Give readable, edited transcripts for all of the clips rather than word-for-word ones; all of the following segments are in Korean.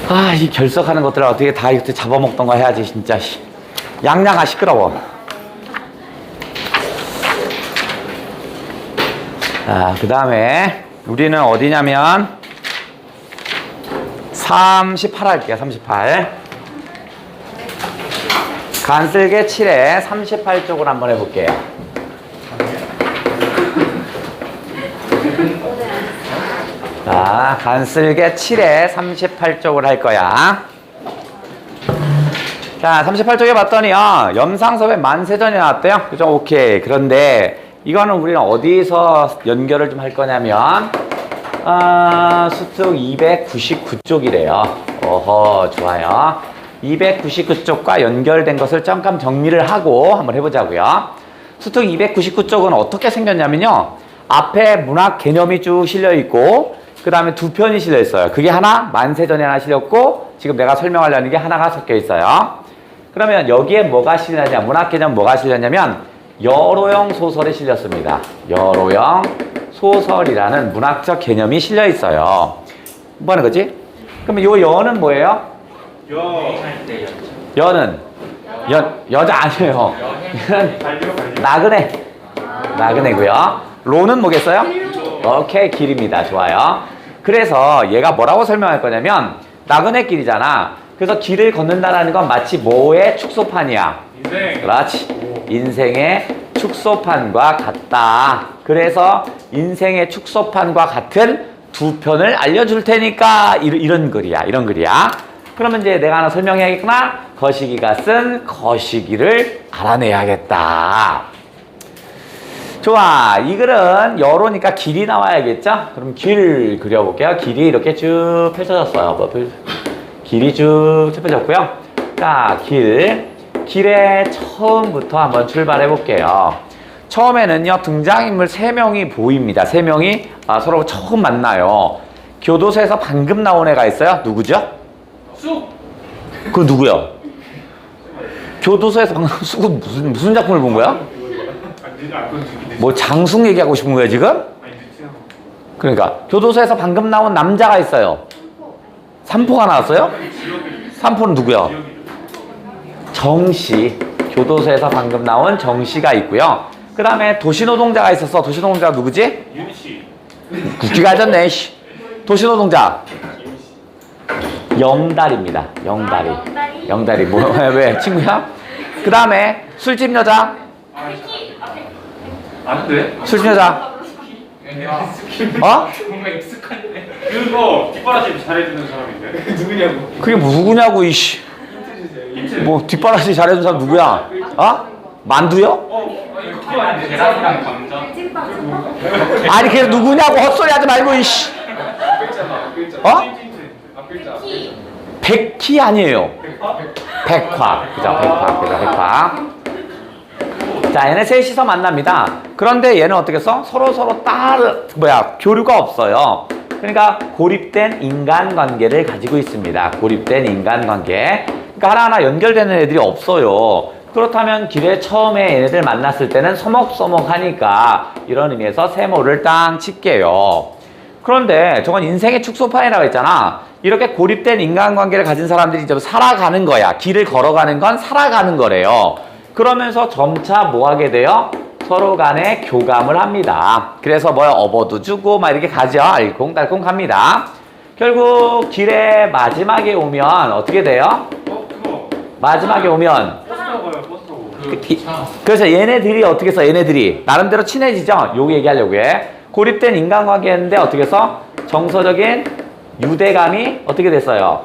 아, 이 결석하는 것들을 어떻게 다 이렇게 잡아먹던가 해야지, 진짜. 양양아, 시끄러워. 자, 그 다음에 우리는 어디냐면 38 할게요. 38. 간쓸게 7에 38쪽을 한번 해볼게요. 자, 간쓸게 7에 38쪽을 할 거야. 자, 38쪽에 봤더니요, 염상섭의 만세전이 나왔대요. 그죠? 오케이. 그런데 이거는 우리는 어디서 연결을 좀 할 거냐면 수특 299쪽이래요. 어허, 좋아요. 299쪽과 연결된 것을 잠깐 정리를 하고 한번 해보자고요. 수특 299쪽은 어떻게 생겼냐면요, 앞에 문학 개념이 쭉 실려있고 그 다음에 두 편이 실려있어요. 그게 하나, 만세전이 하나 실렸고 지금 내가 설명하려는 게 하나가 섞여있어요. 그러면 여기에 뭐가 실렸냐, 문학 개념 뭐가 실렸냐면 여로형 소설이 실렸습니다. 여로형 소설이라는 문학적 개념이 실려 있어요. 뭐 하는 거지? 그러면 요 여는 뭐예요? 여는 여자 아니에요. 여는 나그네. 나그네고요. 로는 뭐겠어요? 오케이, 길입니다. 좋아요. 그래서 얘가 뭐라고 설명할 거냐면 나그네 길이잖아. 그래서 길을 걷는다는 건 마치 뭐의 축소판이야? 인생. 그렇지. 인생의 축소판과 같다. 그래서 인생의 축소판과 같은 두 편을 알려줄 테니까 이런 글이야. 이런 글이야. 그러면 이제 내가 하나 설명해야겠구나. 거시기가 쓴 거시기를 알아내야겠다. 좋아. 이 글은 여로니까 길이 나와야겠죠? 그럼 길 그려볼게요. 길이 이렇게 쭉 펼쳐졌어요. 길이 쭉 펼쳐졌고요. 자, 길의 처음부터 한번 출발해 볼게요. 처음에는요, 등장인물 3명이 보입니다. 3명이 서로 처음 만나요. 교도소에서 방금 나온 애가 있어요. 누구죠? 쑥! 그건 누구야? 교도소에서 방금 쑥은 무슨 작품을 본 거야? 뭐 장숙 얘기하고 싶은 거야 지금? 그러니까 교도소에서 방금 나온 남자가 있어요. 삼포가 나왔어요? 삼포는 누구야? 정씨. 교도소에서 방금 나온 정씨가 있고요. 그 다음에 도시노동자가 있었어. 도시노동자가 누구지? 윤씨. 국기가 하졌네. 도시노동자. 영달입니다. 영달이. 영달이. 뭐, 왜? 친구야? 그 다음에 술집 여자. 안 돼? 술집 여자. 어? 뭔가 익숙한데. 그거 뒷바라지 잘해주는 사람인데. 누구냐고. 그게 누구냐고, 이씨. 뭐, 뒷바라지 잘해준 사람 누구야? 어? 만두요? 그거 아닌데. 계란이랑 감자. 아니, 걔 누구냐고 헛소리 하지 말고, 이씨. 어? 백희 아니에요. 백화. 그죠, 백화. 그죠, 백화. 자, 얘네 셋이서 만납니다. 그런데 얘는 어떻게 써? 서로 교류가 없어요. 그러니까 고립된 인간관계를 가지고 있습니다. 고립된 인간관계. 그러니까 하나하나 연결되는 애들이 없어요. 그렇다면 길에 처음에 얘네들 만났을 때는 서먹서먹하니까 이런 의미에서 세모를 딱 칠게요. 그런데 저건 인생의 축소판이라고 했잖아. 이렇게 고립된 인간관계를 가진 사람들이 좀 살아가는 거야. 길을 걸어가는 건 살아가는 거래요. 그러면서 점차 뭐 하게 돼요? 서로 간에 교감을 합니다. 그래서 뭐야, 업어도 주고 막 이렇게 가죠. 알콩달콩 갑니다. 결국 길의 마지막에 오면 어떻게 돼요? 마지막에 오면 버스 타고 가요, 버스 타고. 그래서 얘네들이 어떻게 써? 얘네들이 나름대로 친해지죠? 요 얘기하려고 해. 고립된 인간관계였는데 어떻게 해서 정서적인 유대감이 어떻게 됐어요?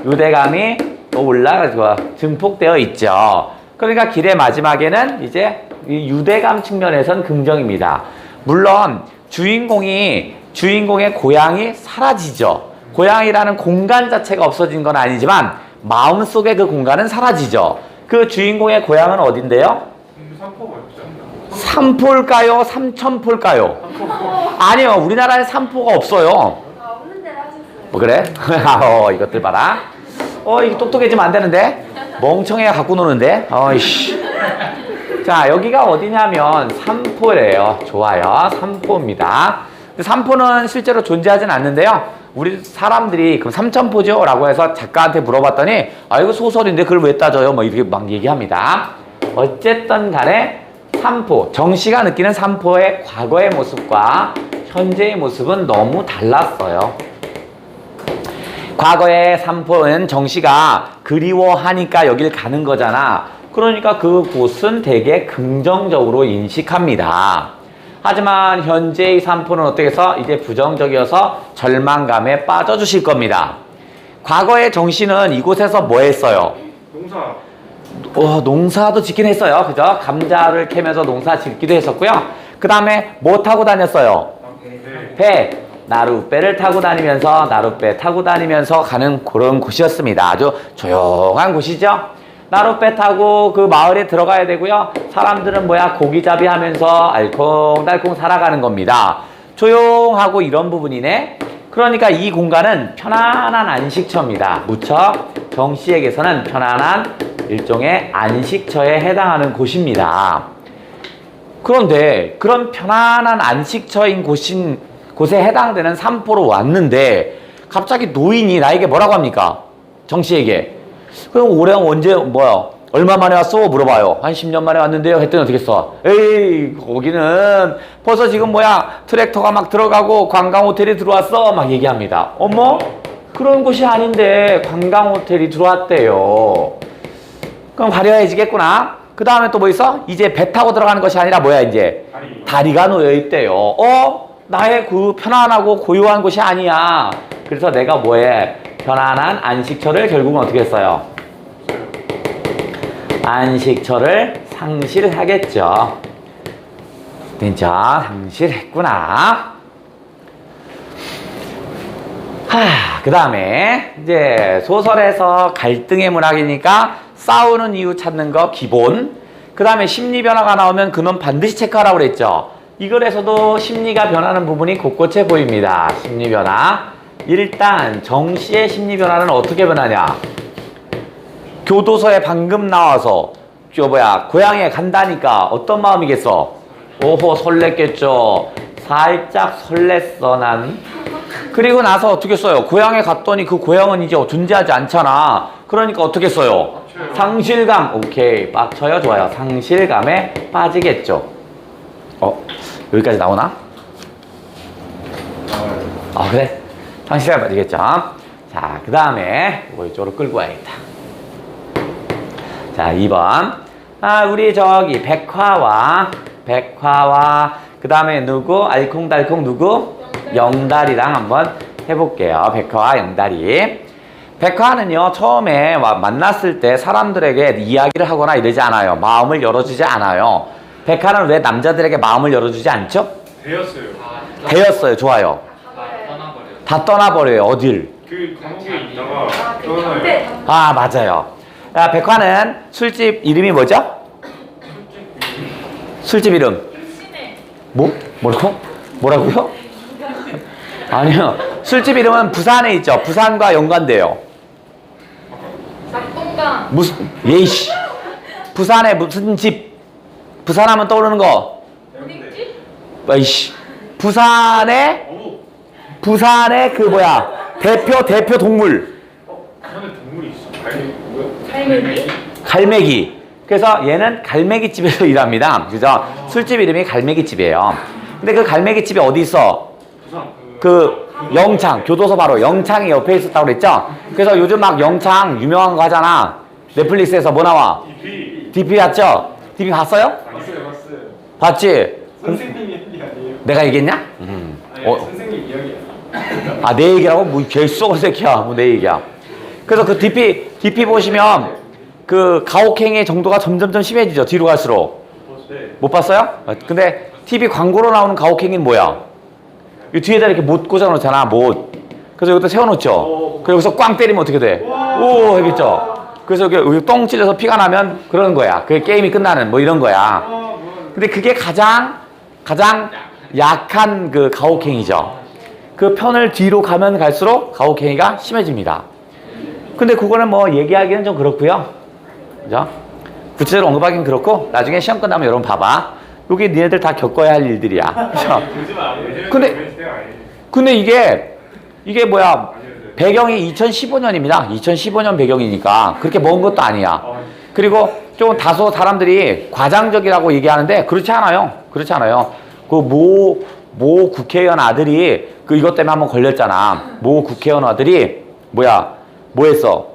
유대감이 올라가지고 증폭되어 있죠. 그러니까 길의 마지막에는 이제 이 유대감 측면에선 긍정입니다. 물론 주인공의 고향이 사라지죠. 고향이라는 공간 자체가 없어진 건 아니지만 마음속에 그 공간은 사라지죠. 그 주인공의 고향은 어딘데요? 삼포일까요? 삼천포일까요? 아니요, 우리나라에 삼포가 없어요. 없는 데를 하셨어요. 뭐 그래? 이것들 봐라. 이게 똑똑해지면 안 되는데? 멍청해가 갖고 노는데? 어이씨. 자, 여기가 어디냐면 삼포래요. 좋아요. 삼포입니다. 삼포는 실제로 존재하진 않는데요. 우리 사람들이 그럼 삼천포죠? 라고 해서 작가한테 물어봤더니 아 이거 소설인데 그걸 왜 따져요? 뭐 이렇게 막 얘기합니다. 어쨌든 간에 삼포, 정씨가 느끼는 삼포의 과거의 모습과 현재의 모습은 너무 달랐어요. 과거의 삼포는 정씨가 그리워하니까 여길 가는 거잖아. 그러니까 그곳은 되게 긍정적으로 인식합니다. 하지만 현재의 삼포는 어떻게 해서 이제 부정적이어서 절망감에 빠져주실 겁니다. 과거의 정씨는 이곳에서 뭐 했어요? 농사. 농사도 짓긴 했어요. 그죠? 감자를 캐면서 농사 짓기도 했었고요. 그 다음에 뭐 타고 다녔어요? 배. 나룻배를 타고 다니면서 가는 그런 곳이었습니다. 아주 조용한 곳이죠. 나룻배 타고 그 마을에 들어가야 되고요. 사람들은 뭐야 고기잡이 하면서 알콩달콩 살아가는 겁니다. 조용하고 이런 부분이네. 그러니까 이 공간은 편안한 안식처입니다. 무척 정씨에게서는 편안한 일종의 안식처에 해당하는 곳입니다. 그런데 그런 편안한 안식처인 곳에 해당되는 삼포로 왔는데 갑자기 노인이 나에게 뭐라고 합니까? 정씨에게. 그럼 올해 언제 얼마 만에 왔어? 물어봐요. 한 10년 만에 왔는데요. 했더니 어떻게 써? 에이 거기는 벌써 지금 트랙터가 막 들어가고 관광 호텔이 들어왔어 막 얘기합니다. 어머 그런 곳이 아닌데 관광 호텔이 들어왔대요. 그럼 화려해지겠구나. 그 다음에 또 뭐 있어? 이제 배 타고 들어가는 것이 아니라 이제 다리가 놓여 있대요. 나의 그 편안하고 고요한 곳이 아니야. 그래서 내가 편안한 안식처를 결국은 어떻게 했어요? 안식처를 상실하겠죠. 진짜 상실했구나. 그 다음에 이제 소설에서 갈등의 문학이니까 싸우는 이유 찾는 거 기본. 그 다음에 심리 변화가 나오면 그놈 반드시 체크하라고 그랬죠. 이글에서도 심리가 변하는 부분이 곳곳에 보입니다. 심리 변화. 일단 정씨의 심리 변화는 어떻게 변하냐? 교도소에 방금 나와서 고향에 간다니까 어떤 마음이겠어? 오호 설렜겠죠. 살짝 설렜어 난. 그리고 나서 어떻게 써요? 고향에 갔더니 그 고향은 이제 존재하지 않잖아. 그러니까 어떻게 써요? 상실감. 오케이 빡쳐요. 좋아요. 상실감에 빠지겠죠. 여기까지 나오나? 그래? 상실감에 빠지겠죠. 자, 그 다음에 이쪽으로 끌고 와야겠다. 자, 2번. 우리 저기 백화와 그 다음에 누구? 알콩달콩 누구? 영달이랑 한번 해볼게요. 백화와 영달이. 백화는요 처음에 만났을 때 사람들에게 이야기를 하거나 이러지 않아요. 마음을 열어주지 않아요. 백화는 왜 남자들에게 마음을 열어주지 않죠? 되었어요. 좋아요. 다 떠나버려요. 어딜? 그 감옥에 있다가 떠나요. 맞아요. 백화는 술집 이름이 뭐죠? 술집 이름 뭐라고요? 아니요. 술집 이름은 부산에 있죠. 부산과 연관돼요. 낙동강. 예이씨. 부산에 무슨 집? 부산하면 떠오르는 거. 어디지? 이씨. 부산에 대표 동물. 부산에 동물이 있어. 갈매기? 갈매기. 그래서 얘는 갈매기집에서 일합니다. 그죠? 술집 이름이 갈매기집이에요. 근데 그 갈매기집이 어디 있어? 그 영창, 교도소 바로 영창이 옆에 있었다고 그랬죠? 그래서 요즘 막 영창 유명한 거 하잖아. 넷플릭스에서 뭐 나와? DP 봤죠? DP 봤어요? 봤어요. 봤지? 선생님 얘기 아니에요? 내가 얘기했냐? 선생님 이야기야. 내 얘기라고? 뭐 개썩은 새끼야. 뭐 내 얘기야. 그래서 그 DP 보시면 그 가혹행위의 정도가 점점점 심해지죠. 뒤로 갈수록. 못 봤어요? 근데 TV 광고로 나오는 가혹행위는 뭐야? 이 뒤에다 이렇게 못 꽂아놓잖아. 못. 그래서 여기다 세워놓죠. 그리고 여기서 꽝 때리면 어떻게 돼? 오 하겠죠. 그래서 여기 똥 찔려서 피가 나면 그러는 거야. 그게 게임이 끝나는 뭐 이런 거야. 근데 그게 가장 약한 그 가혹행위죠. 그 편을 뒤로 가면 갈수록 가혹행위가 심해집니다. 근데 그거는 뭐 얘기하기는 좀 그렇고요. 그죠? 구체적으로 언급하기는 그렇고 나중에 시험 끝나면 여러분 봐봐. 여기 니네들 다 겪어야 할 일들이야. 그죠? 근데 이게 이게 뭐야? 배경이 2015년입니다. 2015년 배경이니까 그렇게 먼 것도 아니야. 그리고 좀 다소 사람들이 과장적이라고 얘기하는데 그렇지 않아요. 그렇지 않아요. 그 모 국회의원 아들이 그 이것 때문에 한번 걸렸잖아. 모 국회의원 아들이 뭐야? 뭐 했어?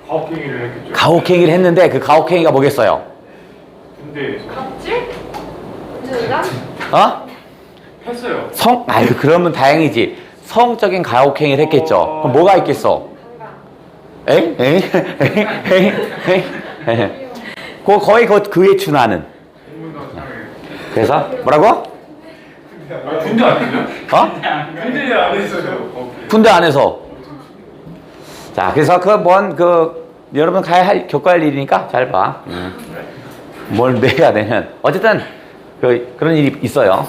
가혹행위를 했겠죠. 가혹행위를 했는데 그 가혹행위가 뭐겠어요? 근데 갑질? 은준이가? 어? 했어요. 아유, 그러면 다행이지. 성적인 가혹행위를 했겠죠. 그럼 뭐가 있겠어? 엥? 엥? 엥? 엥? 엥? 거의 그에 준하는. 그래서 뭐라고? 군대 아니에요? 어? 군대 안 했어요. 군대 안에서. 자, 그래서 여러분 겪어야 할 일이니까 잘 봐. 뭘 내야 되면. 어쨌든, 그런 일이 있어요.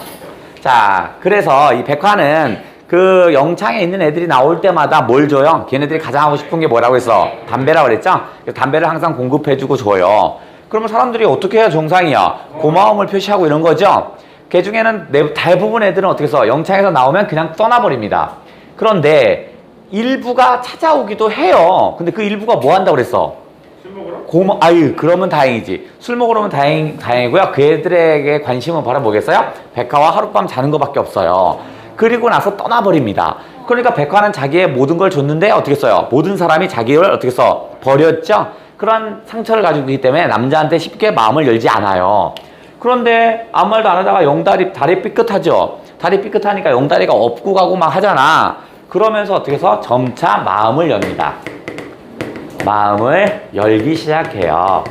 자, 그래서 이 백화는 그 영창에 있는 애들이 나올 때마다 뭘 줘요? 걔네들이 가장 하고 싶은 게 뭐라고 했어? 담배라고 그랬죠? 담배를 항상 공급해주고 줘요. 그러면 사람들이 어떻게 해야 정상이야? 고마움을 표시하고 이런 거죠? 그 중에는 대부분 애들은 어떻게 해서 영창에서 나오면 그냥 떠나버립니다. 그런데 일부가 찾아오기도 해요. 근데 그 일부가 뭐 한다고 그랬어? 술 먹으러? 아유, 그러면 다행이지. 술 먹으러 오면 다행이고요. 그 애들에게 관심은 바로 뭐겠어요? 백화와 하룻밤 자는 것밖에 없어요. 그리고 나서 떠나버립니다. 그러니까 백화는 자기의 모든 걸 줬는데 어떻게 써요? 모든 사람이 자기를 어떻게 써? 버렸죠? 그런 상처를 가지고 있기 때문에 남자한테 쉽게 마음을 열지 않아요. 그런데 아무 말도 안 하다가 다리 삐끗하죠? 다리 삐끗하니까 영다리가 업고 가고 막 하잖아. 그러면서 어떻게 해서 점차 마음을 엽니다. 마음을 열기 시작해요.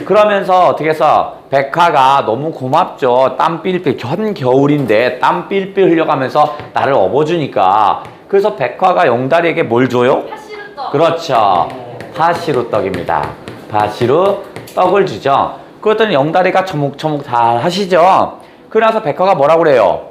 그러면서 어떻게 해서 백화가 너무 고맙죠. 땀 삘삘, 겨울인데 땀 삘삘 흘려가면서 나를 업어주니까. 그래서 백화가 영다리에게 뭘 줘요? 파시루떡. 그렇죠. 파시루떡입니다. 파시루 떡을 주죠. 그랬더니 영다리가 처묵처묵 잘 하시죠. 그러나서 백화가 뭐라고 그래요?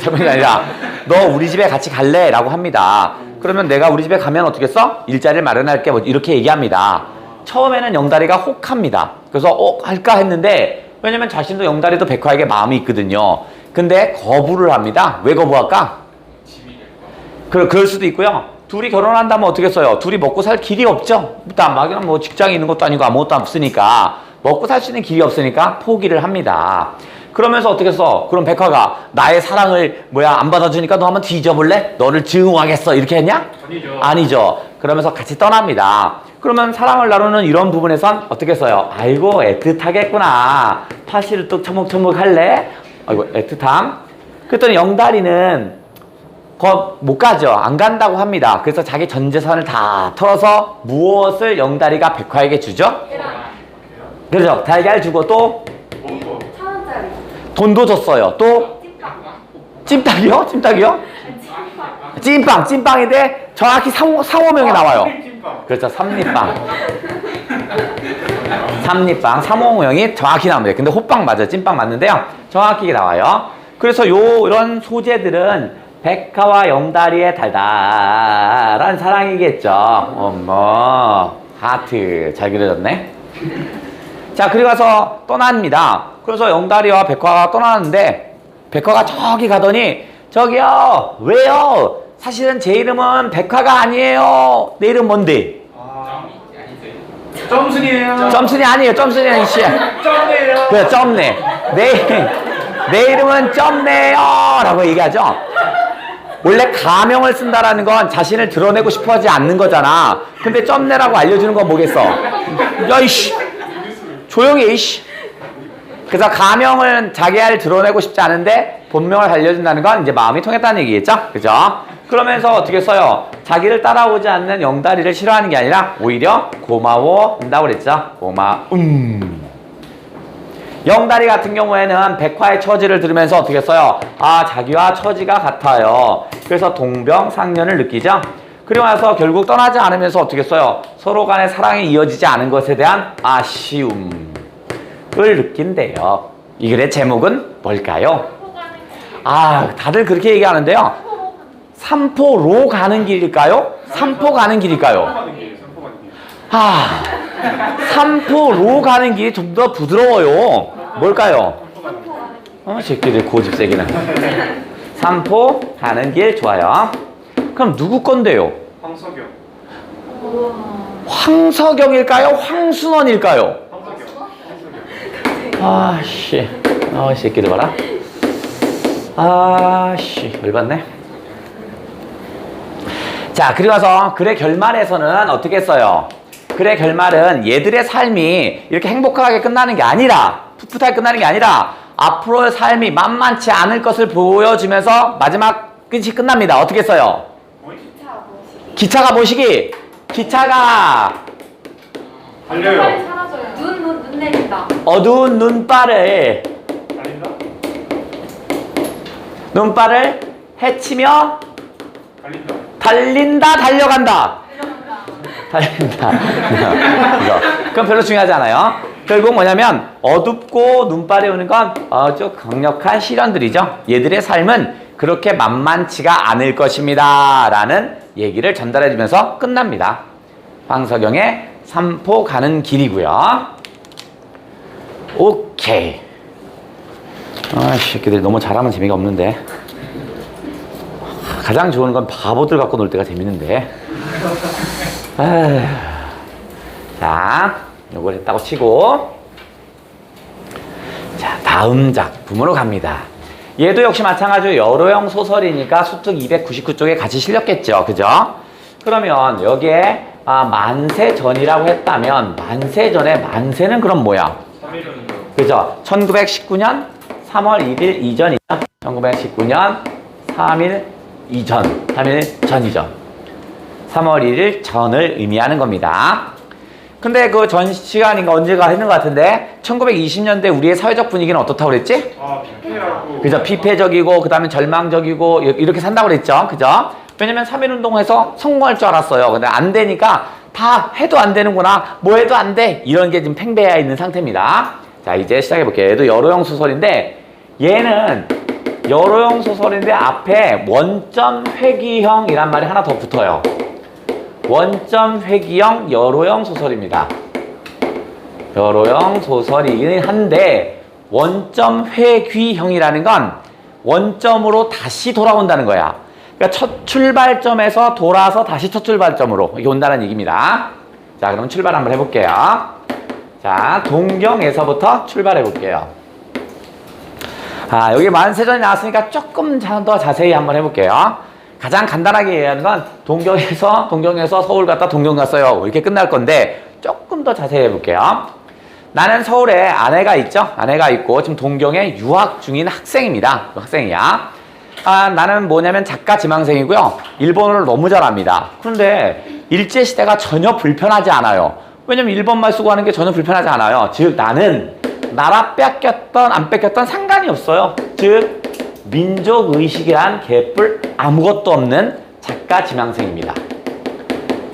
잠깐이 아니라 너 우리 집에 같이 갈래? 라고 합니다. 그러면 내가 우리 집에 가면 어떻게 써? 일자리를 마련할게. 뭐 이렇게 얘기합니다. 처음에는 영다리가 혹합니다. 그래서 할까 했는데 왜냐면 자신도 영다리도 백화에게 마음이 있거든요. 근데 거부를 합니다. 왜 거부할까? 그럴 수도 있고요. 둘이 결혼한다면 어떻게 써요? 둘이 먹고 살 길이 없죠? 막이랑 뭐 직장에 있는 것도 아니고 아무것도 없으니까 먹고 살 수 있는 길이 없으니까 포기를 합니다. 그러면서 어떻게 써? 그럼 백화가 나의 사랑을 안 받아주니까 너 한번 뒤져볼래? 너를 증오하겠어. 이렇게 했냐? 아니죠. 아니죠. 그러면서 같이 떠납니다. 그러면 사랑을 나누는 이런 부분에선 어떻게 써요? 아이고 애틋하겠구나. 파시루떡 처먹처먹 할래? 아이고 애틋함. 그랬더니 영다리는 못 가죠. 안 간다고 합니다. 그래서 자기 전 재산을 다 털어서 무엇을 영다리가 백화에게 주죠? 그렇죠. 달걀 주고 또 1,000원짜리. 돈도 줬어요. 또 찜닭이요? 찜닭이요? 찜빵인데 정확히 상호명이 나와요. 그렇죠. 삼립빵. 삼호명이 정확히 나옵니다. 근데 호빵 맞아요. 찜빵 맞는데요. 정확히 나와요. 그래서 이런 소재들은 백화와 영다리의 달달한 사랑이겠죠. 어머, 하트 잘 그려졌네. 자, 그리고 가서 떠납니다. 그래서 영다리와 백화가 떠나는데 백화가 저기 가더니 저기요, 왜요? 사실은 제 이름은 백화가 아니에요. 내 이름 뭔데? 점순이에요. 점순이 아니에요. 점순이 아니 씨. 점네요. 그래, 점네. 내 이름은 점네요. 라고 얘기하죠. 원래 가명을 쓴다라는 건 자신을 드러내고 싶어 하지 않는 거잖아. 근데 점네라고 알려주는 건 뭐겠어? 야, 이씨. 조용히 해, 이씨. 그래서 가명은 자기를 드러내고 싶지 않은데 본명을 알려준다는 건 이제 마음이 통했다는 얘기겠죠? 그죠? 그러면서 어떻게 써요? 자기를 따라오지 않는 영다리를 싫어하는 게 아니라 오히려 고마워한다고 그랬죠? 영다리 같은 경우에는 백화의 처지를 들으면서 어떻게 써요? 자기와 처지가 같아요. 그래서 동병상련을 느끼죠? 그리고 나서 결국 떠나지 않으면서 어떻게 써요? 서로 간의 사랑이 이어지지 않은 것에 대한 아쉬움을 느낀대요. 이 글의 제목은 뭘까요? 다들 그렇게 얘기하는데요. 삼포로 가는 길일까요? 삼포 가는 길일까요? 삼포로 가는 길이 좀 더 부드러워요. 뭘까요? 새끼들 고집 세기는. 삼포 가는 길 좋아요. 그럼 누구 건데요? 황석영. 황석영일까요? 황순원일까요? 황석영. 아씨, 이 새끼들 봐라. 아씨, 열받네. 자, 그리고 나서 글의 결말에서는 어떻게 했어요? 글의 결말은 얘들의 삶이 이렇게 행복하게 끝나는 게 아니라, 풋풋하게 끝나는 게 아니라 앞으로의 삶이 만만치 않을 것을 보여주면서 마지막 끝이 끝납니다. 어떻게 써요? 기차가 뭐시기? 기차가 달려요. 빨리 사라져요. 눈 내린다. 어두운 눈발을 헤치며 달린다. 달린다, 달려간다. 달린다. 이거. 그건 별로 중요하지 않아요. 결국 뭐냐면 어둡고 눈발이 오는 건 아주 강력한 시련들이죠. 얘들의 삶은 그렇게 만만치가 않을 것입니다. 라는 얘기를 전달해주면서 끝납니다. 황석영의 삼포 가는 길이고요. 오케이. 아, 새끼들 너무 잘하면 재미가 없는데. 가장 좋은 건 바보들 갖고 놀 때가 재밌는데. 아휴. 자, 요걸 했다고 치고. 자, 다음 작품으로 갑니다. 얘도 역시 마찬가지로 여로형 소설이니까 수특 299쪽에 같이 실렸겠죠. 그죠? 그러면 여기에 만세전이라고 했다면 만세전에 만세는 그럼 뭐야? 3일 전이죠. 그죠? 1919년 3월 1일 이전이죠. 1919년 3일 이전, 3일 전이죠. 3월 1일 전을 의미하는 겁니다. 근데 그 전 시간인가 언제가 했는 것 같은데 1920년대 우리의 사회적 분위기는 어떻다고 그랬지? 피폐하고. 그죠? 피폐적이고 그 다음에 절망적이고 이렇게 산다고 그랬죠. 그죠? 왜냐면 3.1운동에서 성공할 줄 알았어요. 근데 안 되니까 다 해도 안 되는구나. 뭐 해도 안 돼. 이런 게 지금 팽배해 있는 상태입니다. 자, 이제 시작해 볼게요. 얘도 여로형 소설인데 얘는 여로형 소설인데 앞에 원점 회귀형이란 말이 하나 더 붙어요. 원점 회귀형 여로형 소설입니다. 여로형 소설이긴 한데 원점 회귀형이라는 건 원점으로 다시 돌아온다는 거야. 그러니까 첫 출발점에서 돌아서 다시 첫 출발점으로 이렇게 온다는 얘기입니다. 자, 그럼 출발 한번 해볼게요. 자, 동경에서부터 출발해 볼게요. 여기 만세전이 나왔으니까 조금 더 자세히 한번 해볼게요. 가장 간단하게 얘기하는 건 동경에서 서울 갔다 동경 갔어요. 이렇게 끝날 건데 조금 더 자세히 해볼게요. 나는 서울에 아내가 있죠. 아내가 있고 지금 동경에 유학 중인 학생입니다. 학생이야. 나는 뭐냐면 작가 지망생이고요. 일본어를 너무 잘합니다. 그런데 일제시대가 전혀 불편하지 않아요. 왜냐면 일본말 쓰고 하는 게 전혀 불편하지 않아요. 즉 나는 나라 뺏겼던 안 뺏겼던 상관이 없어요. 즉 민족의식이란 개뿔 아무것도 없는 작가 지망생입니다.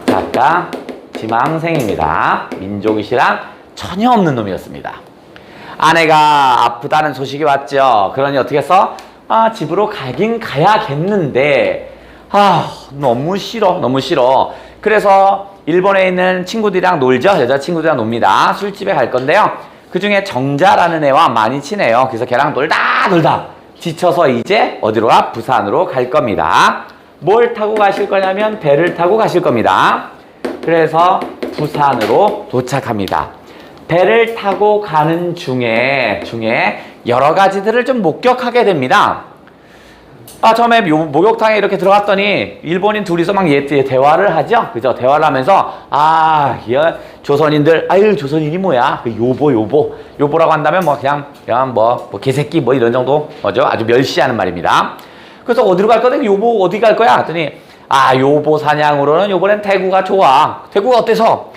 작가 지망생입니다. 민족의식이란 전혀 없는 놈이었습니다. 아내가 아프다는 소식이 왔죠. 그러니 어떻게 했어? 집으로 가긴 가야겠는데 너무 싫어. 그래서 일본에 있는 친구들이랑 놀죠. 여자친구들이랑 놉니다. 술집에 갈 건데요. 그 중에 정자라는 애와 많이 친해요. 그래서 걔랑 놀다 지쳐서 이제 어디로 가? 부산으로 갈 겁니다. 뭘 타고 가실 거냐면 배를 타고 가실 겁니다. 그래서 부산으로 도착합니다. 배를 타고 가는 중에 여러 가지들을 좀 목격하게 됩니다. 처음에 목욕탕에 이렇게 들어갔더니 일본인 둘이서 막 대화를 하죠. 그죠? 대화를 하면서 조선인들 조선인이 뭐야? 요보라고 한다면 그냥 개새끼 이런 정도 뭐죠? 아주 멸시하는 말입니다. 그래서 어디로 갈 거야? 요보 어디 갈 거야? 했더니 요보 사냥으로는 요번엔 대구가 좋아. 대구가 어때서?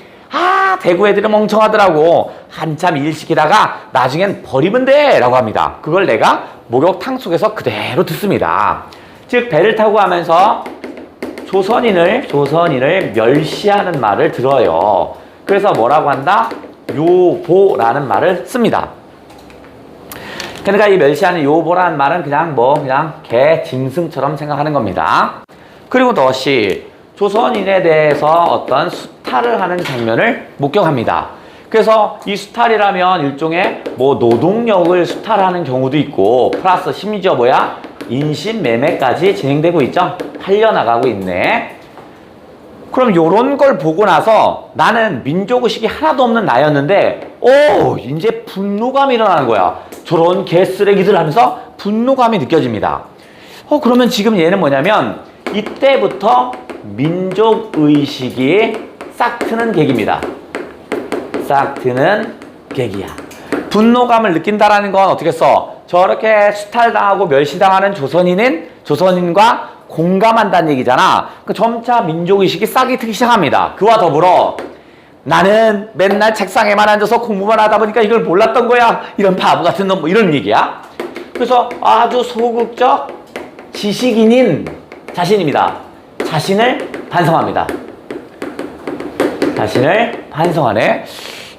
대구 애들이 멍청하더라고. 한참 일 시키다가 나중엔 버리면 돼 라고 합니다. 그걸 내가 목욕탕 속에서 그대로 듣습니다. 즉 배를 타고 가면서 조선인을 멸시하는 말을 들어요. 그래서 뭐라고 한다? 요보라는 말을 씁니다. 그러니까 이 멸시하는 요보라는 말은 그냥 개 짐승처럼 생각하는 겁니다. 그리고 다시 조선인에 대해서 어떤 수탈을 하는 장면을 목격합니다. 그래서 이 수탈이라면 일종의 노동력을 수탈하는 경우도 있고 플러스 심지어 인신매매까지 진행되고 있죠. 팔려나가고 있네. 그럼 요런 걸 보고 나서 나는 민족의식이 하나도 없는 나였는데 이제 분노감이 일어나는 거야. 저런 개쓰레기들 하면서 분노감이 느껴집니다. 그러면 지금 얘는 뭐냐면 이때부터 민족의식이 싹 트는 계기입니다. 싹 트는 계기야. 분노감을 느낀다라는 건 어떻게 써? 저렇게 수탈당하고 멸시당하는 조선인과 공감한다는 얘기잖아. 점차 민족의식이 싹이 트기 시작합니다. 그와 더불어 나는 맨날 책상에만 앉아서 공부만 하다 보니까 이걸 몰랐던 거야. 이런 바보 같은 놈, 뭐 이런 얘기야. 그래서 아주 소극적 지식인인 자신입니다. 자신을 반성합니다. 자신을 반성하네.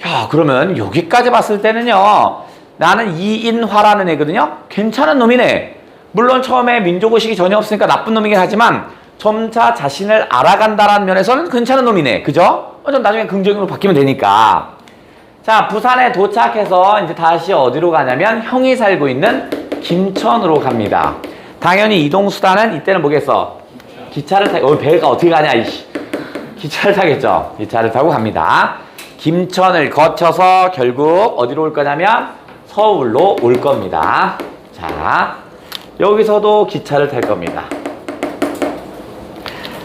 야, 그러면 여기까지 봤을 때는요, 나는 이인화라는 애거든요. 괜찮은 놈이네. 물론 처음에 민족의식이 전혀 없으니까 나쁜 놈이긴 하지만 점차 자신을 알아간다라는 면에서는 괜찮은 놈이네. 그죠? 좀 나중에 긍정으로 바뀌면 되니까. 자, 부산에 도착해서 이제 다시 어디로 가냐면 형이 살고 있는 김천으로 갑니다. 당연히 이동수단은 이때는 뭐겠어? 기차를 타고, 배가 어떻게 가냐, 이씨. 기차를 타겠죠. 기차를 타고 갑니다. 김천을 거쳐서 결국 어디로 올 거냐면 서울로 올 겁니다. 자, 여기서도 기차를 탈 겁니다.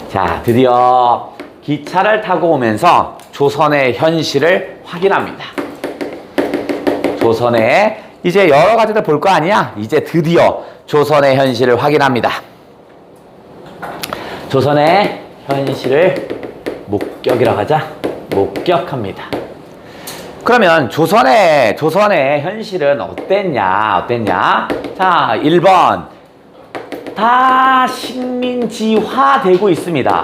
자, 드디어 기차를 타고 오면서 조선의 현실을 확인합니다. 조선의 이제 여러 가지들 볼 거 아니야? 이제 드디어 조선의 현실을 확인합니다. 조선의 현실을 목격이라고 하자. 목격합니다. 그러면 조선의 현실은 어땠냐? 자, 1번. 다 식민지화되고 있습니다.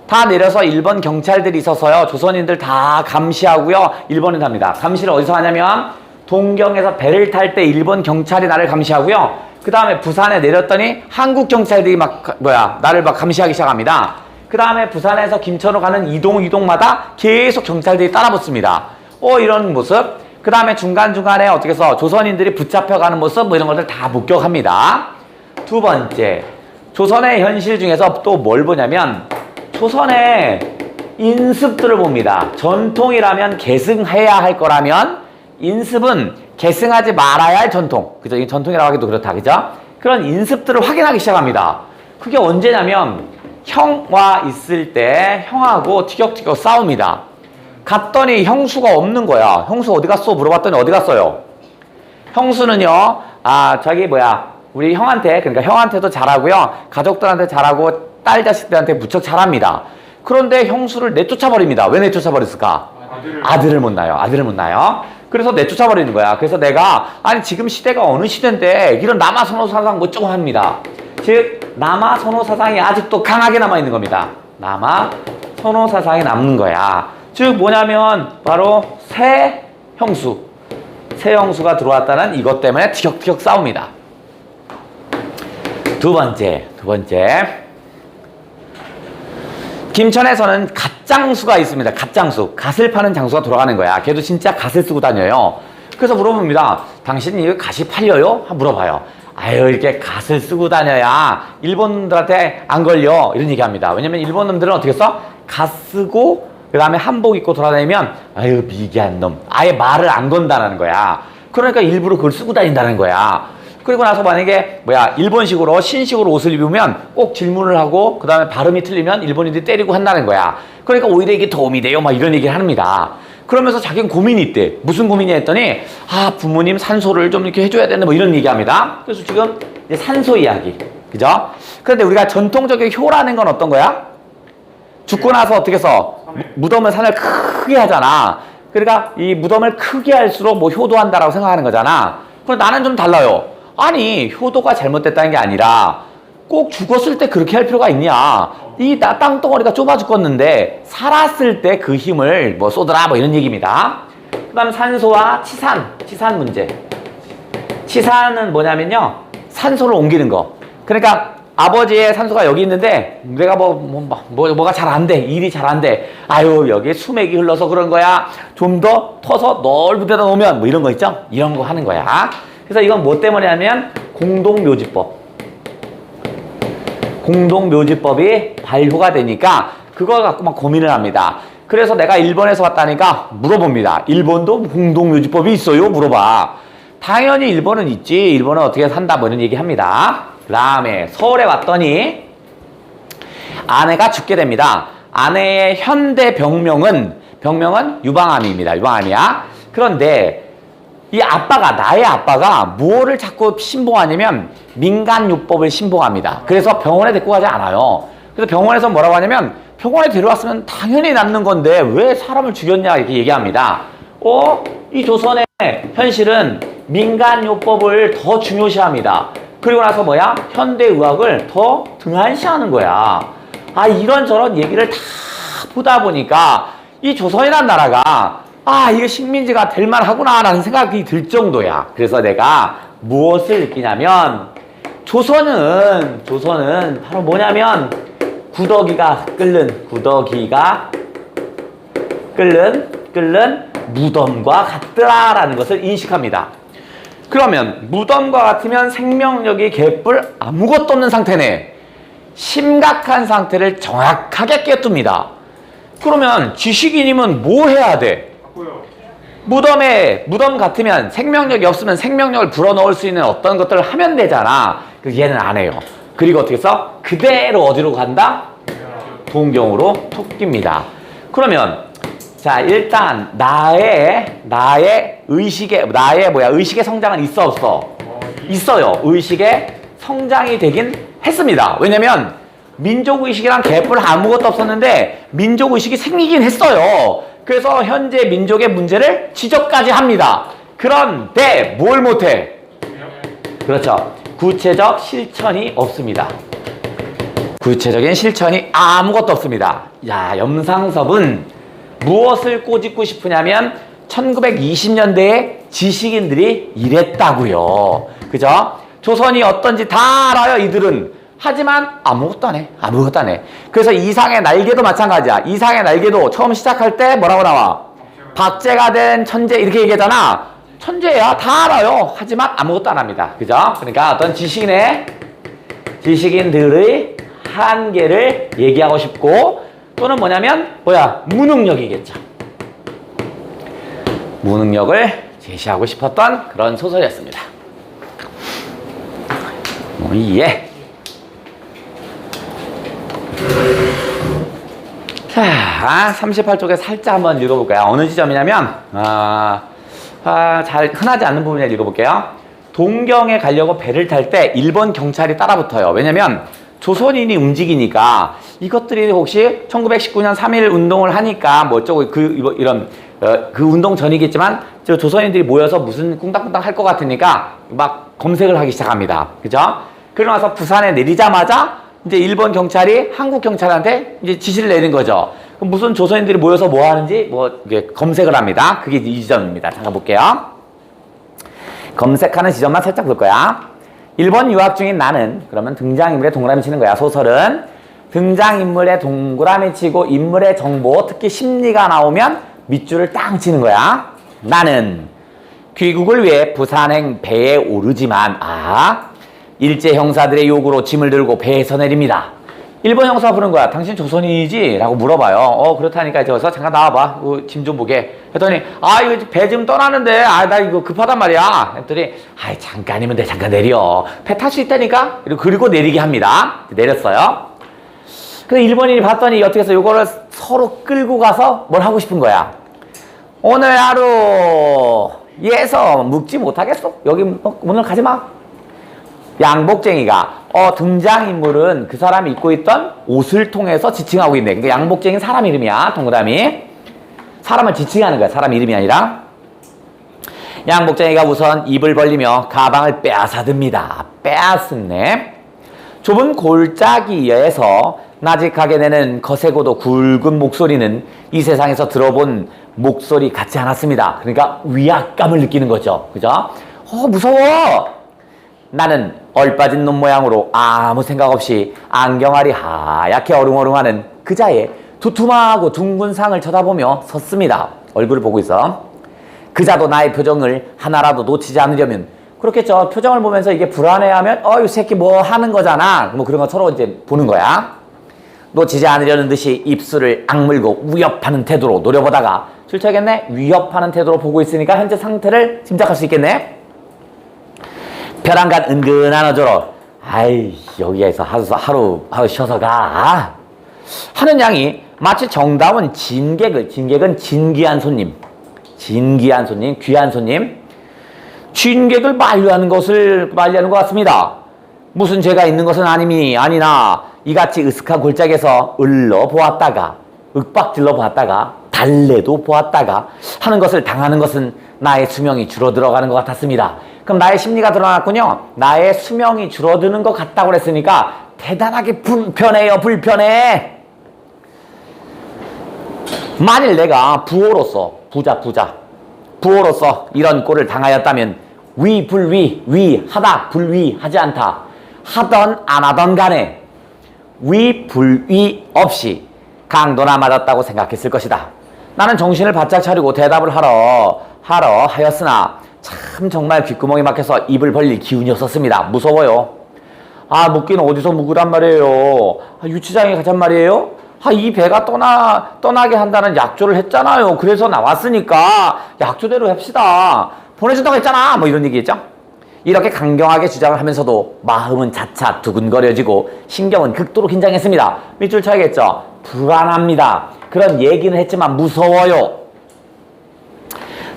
다 내려서 일본 경찰들이 있어서요. 조선인들 다 감시하고요. 일본인 합니다. 감시를 어디서 하냐면 동경에서 배를 탈 때 일본 경찰이 나를 감시하고요. 그 다음에 부산에 내렸더니 한국 경찰들이 나를 감시하기 시작합니다. 그 다음에 부산에서 김천으로 가는 이동마다 계속 경찰들이 따라붙습니다. 이런 모습. 그 다음에 중간중간에 어떻게 해서 조선인들이 붙잡혀가는 모습, 뭐 이런 것들 다 목격합니다. 두 번째, 조선의 현실 중에서 또 뭘 보냐면 조선의 인습들을 봅니다. 전통이라면 계승해야 할 거라면 인습은 계승하지 말아야 할 전통. 그죠? 이 전통이라고 하기도 그렇다. 그죠? 그런 인습들을 확인하기 시작합니다. 그게 언제냐면 형과 있을 때 형하고 티격태격 싸웁니다. 갔더니 형수가 없는 거야. 형수 어디 갔어? 물어봤더니 어디 갔어요? 형수는요, 우리 형한테, 그러니까 형한테도 잘하고요, 가족들한테 잘하고, 딸 자식들한테 무척 잘합니다. 그런데 형수를 내쫓아버립니다. 왜 내쫓아버렸을까? 아들을 못 낳아요. 그래서 내쫓아버리는 거야. 그래서 내가, 지금 시대가 어느 시대인데, 이런 남아선호사상 뭐 조금 합니다. 즉, 남아선호사상이 아직도 강하게 남아있는 겁니다. 남아선호사상이 남는 거야. 즉, 뭐냐면, 바로 새 형수가 들어왔다는 이것 때문에 티격태격 싸웁니다. 두 번째. 김천에서는 갓장수가 있습니다. 갓장수. 갓을 파는 장수가 돌아가는 거야. 걔도 진짜 갓을 쓰고 다녀요. 그래서 물어봅니다. 당신은 이거 갓이 팔려요? 물어봐요. 이렇게 갓을 쓰고 다녀야 일본놈들한테 안 걸려. 이런 얘기 합니다. 왜냐면 일본놈들은 어떻게 써? 갓 쓰고 그 다음에 한복 입고 돌아다니면 미개한 놈. 아예 말을 안 건다는 거야. 그러니까 일부러 그걸 쓰고 다닌다는 거야. 그리고 나서 만약에 일본식으로 신식으로 옷을 입으면 꼭 질문을 하고 그 다음에 발음이 틀리면 일본인들이 때리고 한다는 거야. 그러니까 오히려 이게 도움이 돼요. 이런 얘기를 합니다. 그러면서 자기는 고민이 있대. 무슨 고민이냐 했더니 부모님 산소를 좀 이렇게 해줘야 되는 이런 얘기합니다. 그래서 지금 이제 산소 이야기. 그죠? 그런데 우리가 전통적인 효라는 건 어떤 거야? 죽고 나서 어떻게 해서 무덤을 산을 크게 하잖아. 그러니까 이 무덤을 크게 할수록 효도한다라고 생각하는 거잖아. 그런데 나는 좀 달라요. 효도가 잘못됐다는 게 아니라 꼭 죽었을 때 그렇게 할 필요가 있냐. 이 땅덩어리가 좁아 죽었는데 살았을 때 그 힘을 쏟으라 이런 얘기입니다. 그 다음 산소와 치산 문제. 치산은 뭐냐면요, 산소를 옮기는 거. 그러니까 아버지의 산소가 여기 있는데 내가 뭐가 잘 안 돼. 일이 잘 안 돼. 여기 수맥이 흘러서 그런 거야. 좀 더 터서 넓은 데다 놓으면 이런 거 있죠? 이런 거 하는 거야. 그래서 이건 뭐 때문에 하면 공동묘지법. 공동묘지법이 발효가 되니까 그걸 갖고 막 고민을 합니다. 그래서 내가 일본에서 왔다니까 물어봅니다. 일본도 공동묘지법이 있어요? 물어봐. 당연히 일본은 있지. 일본은 어떻게 산다 뭐 이런 얘기합니다. 그 다음에 서울에 왔더니 아내가 죽게 됩니다. 아내의 현대 병명은 유방암입니다. 유방암이야. 그런데 이 아빠가, 나의 아빠가 뭐를 자꾸 신봉하냐면 민간요법을 신봉합니다. 그래서 병원에 데리고 가지 않아요. 그래서 병원에서 뭐라고 하냐면 병원에 데려왔으면 당연히 낫는 건데 왜 사람을 죽였냐 이렇게 얘기합니다. 이 조선의 현실은 민간요법을 더 중요시합니다. 그리고 나서 뭐야? 현대의학을 더 등한시하는 거야. 이런저런 얘기를 다 보다 보니까 이 조선이란 나라가 이게 식민지가 될 만하구나 라는 생각이 들 정도야. 그래서 내가 무엇을 느끼냐면 조선은 바로 뭐냐면 구더기가 끓는 무덤과 같더라라는 것을 인식합니다. 그러면 무덤과 같으면 생명력이 개뿔 아무것도 없는 상태네. 심각한 상태를 정확하게 꿰뚫습니다. 그러면 지식인이면 뭐 해야 돼? 무덤 같으면 생명력이 없으면 생명력을 불어넣을 수 있는 어떤 것들을 하면 되잖아. 얘는 안 해요. 그리고 어떻게 써? 그대로 어디로 간다? 동경으로 톡깁니다. 그러면 자 일단 나의 의식의 성장은 있어 없어? 있어요. 의식의 성장이 되긴 했습니다. 왜냐면 민족의식이란 개뿔 아무것도 없었는데 민족의식이 생기긴 했어요. 그래서 현재 민족의 문제를 지적까지 합니다. 그런데 뭘 못해? 그렇죠. 구체적 실천이 없습니다. 구체적인 실천이 아무것도 없습니다. 염상섭은 무엇을 꼬집고 싶으냐면 1920년대에 지식인들이 이랬다고요. 그죠? 조선이 어떤지 다 알아요, 이들은. 하지만 아무것도 안 해. 그래서 이상의 날개도 마찬가지야. 이상의 날개도 처음 시작할 때 뭐라고 나와? 박제가 된 천재 이렇게 얘기하잖아. 천재야. 다 알아요. 하지만 아무것도 안 합니다. 그죠? 그러니까 어떤 지식인들의 한계를 얘기하고 싶고 또는 무능력이겠죠. 무능력을 제시하고 싶었던 그런 소설이었습니다. 예. 자, 38쪽에 살짝 한번 읽어볼까요? 어느 지점이냐면, 잘 흔하지 않는 부분에 읽어볼게요. 동경에 가려고 배를 탈 때 일본 경찰이 따라붙어요. 왜냐면 조선인이 움직이니까 이것들이 혹시 1919년 3.1 운동을 하니까 뭐 어쩌고 그 운동 전이겠지만 조선인들이 모여서 무슨 꿍닥꿍닥 할 것 같으니까 막 검색을 하기 시작합니다. 그죠? 그러고 나서 부산에 내리자마자 이제 일본 경찰이 한국 경찰한테 이제 지시를 내린 거죠. 그럼 무슨 조선인들이 모여서 뭐 하는지 이게 검색을 합니다. 그게 이 지점입니다. 잠깐 볼게요. 검색하는 지점만 살짝 볼 거야. 일본 유학 중인 나는 그러면 등장인물에 동그라미 치는 거야. 소설은 등장인물에 동그라미 치고 인물의 정보 특히 심리가 나오면 밑줄을 딱 치는 거야. 나는 귀국을 위해 부산행 배에 오르지만 일제 형사들의 요구로 짐을 들고 배에서 내립니다. 일본 형사 부른 거야. 당신 조선인이지? 라고 물어봐요. 그렇다니까 저기서 잠깐 나와봐. 짐 좀 보게. 했더니 이거 배 지금 떠나는데 나 이거 급하단 말이야. 했더니 잠깐이면 돼. 잠깐 내려. 배 탈 수 있다니까? 그리고 내리게 합니다. 내렸어요. 근데 일본인이 봤더니 어떻게 해서 요거를 서로 끌고 가서 뭘 하고 싶은 거야. 오늘 하루 얘에서 묵지 못하겠어? 여기 오늘 가지 마. 양복쟁이가 등장인물은 그 사람이 입고 있던 옷을 통해서 지칭하고 있네. 그러니까 양복쟁이는 사람 이름이야. 동그라미. 사람을 지칭하는 거야. 사람 이름이 아니라. 양복쟁이가 우선 입을 벌리며 가방을 빼앗아듭니다. 빼앗았네. 좁은 골짜기에서 나직하게 내는 거세고도 굵은 목소리는 이 세상에서 들어본 목소리 같지 않았습니다. 그러니까 위압감을 느끼는 거죠. 그죠? 무서워! 나는 얼빠진 놈 모양으로 아무 생각 없이 안경알이 하얗게 어릉어릉하는 그자의 두툼하고 둥근 상을 쳐다보며 섰습니다. 얼굴을 보고 있어. 그자도 나의 표정을 하나라도 놓치지 않으려면 그렇겠죠. 표정을 보면서 이게 불안해하면 이 새끼 뭐 하는 거잖아. 뭐 그런 거 서로 이제 보는 거야. 놓치지 않으려는 듯이 입술을 악물고 위협하는 태도로 노려보다가 출처겠네? 위협하는 태도로 보고 있으니까 현재 상태를 짐작할 수 있겠네? 벼랑간 은근한 어조로 아이 여기에서 하루 쉬어서 가 하는 양이 마치 정다운 진객은 진귀한 손님 귀한 손님 진객을 만류하는 것 같습니다. 무슨 죄가 있는 것은 아니나 이같이 으슥한 골짜기에서 보았다가 윽박질러 보았다가 달래도 보았다가 하는 것을 당하는 것은 나의 수명이 줄어들어가는 것 같았습니다. 그럼 나의 심리가 드러났군요. 나의 수명이 줄어드는 것 같다고 그랬으니까 대단하게 불편해. 만일 내가 부호로서 이런 꼴을 당하였다면 위하다 불위하지 않다 하던 안 하던 간에 위불위 없이 강도나 맞았다고 생각했을 것이다. 나는 정신을 바짝 차리고 대답을 하러 하였으나 참 정말 귓구멍이 막혀서 입을 벌릴 기운이 없었습니다. 무서워요. 묵기는 어디서 묵으란 말이에요. 유치장에 가잔 말이에요. 이 배가 떠나게 한다는 약조를 했잖아요. 그래서 나왔으니까 약조대로 합시다. 보내준다고 했잖아. 뭐 이런 얘기했죠. 이렇게 강경하게 주장을 하면서도 마음은 차차 두근거려지고 신경은 극도로 긴장했습니다. 밑줄 쳐야겠죠. 불안합니다. 그런 얘기는 했지만 무서워요.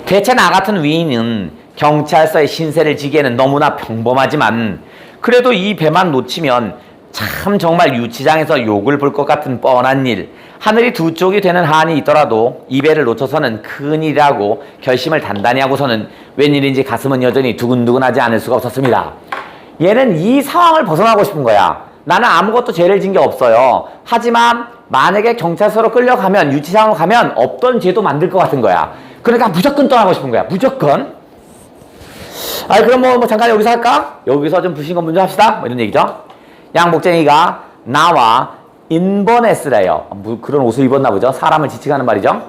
대체 나 같은 위인은 경찰서의 신세를 지기에는 너무나 평범하지만 그래도 이 배만 놓치면 참 정말 유치장에서 욕을 볼 것 같은 뻔한 일, 하늘이 두 쪽이 되는 한이 있더라도 이 배를 놓쳐서는 큰일이라고 결심을 단단히 하고서는 웬일인지 가슴은 여전히 두근두근하지 않을 수가 없었습니다. 얘는 이 상황을 벗어나고 싶은 거야. 나는 아무것도 죄를 진 게 없어요. 하지만 만약에 경찰서로 끌려가면 유치장으로 가면 없던 죄도 만들 것 같은 거야. 그러니까 무조건 떠나고 싶은 거야. 무조건. 그럼 뭐 잠깐 여기서 할까? 여기서 좀 불신검 문제 합시다. 뭐 이런 얘기죠. 양복쟁이가 나와 인버네스래요. 그런 옷을 입었나 보죠. 사람을 지칭하는 말이죠.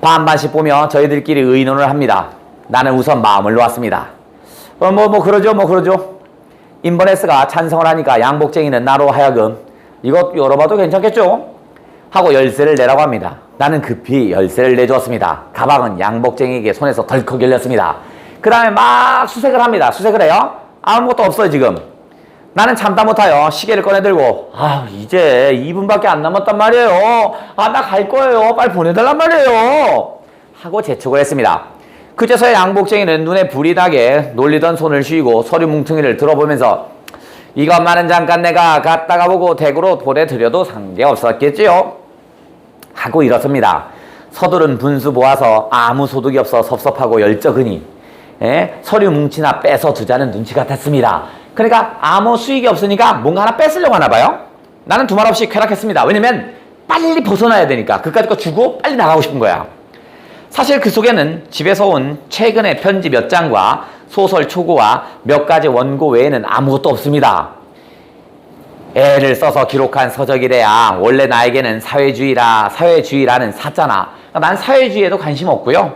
반반씩 보며 저희들끼리 의논을 합니다. 나는 우선 마음을 놓았습니다. 그러죠. 인버네스가 찬성을 하니까 양복쟁이는 나로 하여금 이것 열어봐도 괜찮겠죠? 하고 열쇠를 내라고 합니다. 나는 급히 열쇠를 내주었습니다. 가방은 양복쟁이에게 손에서 덜컥 열렸습니다. 그 다음에 막 수색을 합니다. 수색을 해요. 아무것도 없어요 지금. 나는 참다 못하여 시계를 꺼내들고 이제 2분밖에 안 남았단 말이에요. 나 갈 거예요. 빨리 보내달란 말이에요. 하고 재촉을 했습니다. 그제서야 양복쟁이는 눈에 불이 나게 놀리던 손을 쉬고 서류 뭉퉁이를 들어보면서 이것만은 잠깐 내가 갔다가 보고 댁으로 보내드려도 상관없었겠지요. 하고 일었습니다. 서두른 분수 모아서 아무 소득이 없어 섭섭하고 열적으니 서류 뭉치나 빼서 두자는 눈치 같았습니다. 그러니까 아무 수익이 없으니까 뭔가 하나 뺏으려고 하나 봐요. 나는 두말 없이 쾌락했습니다. 왜냐면 빨리 벗어나야 되니까. 그까짓 거 주고 빨리 나가고 싶은 거야. 사실 그 속에는 집에서 온 최근의 편지 몇 장과 소설 초고와 몇 가지 원고 외에는 아무것도 없습니다. 애를 써서 기록한 서적이래야 원래 나에게는 사회주의라는 사자나 난 사회주의에도 관심 없고요.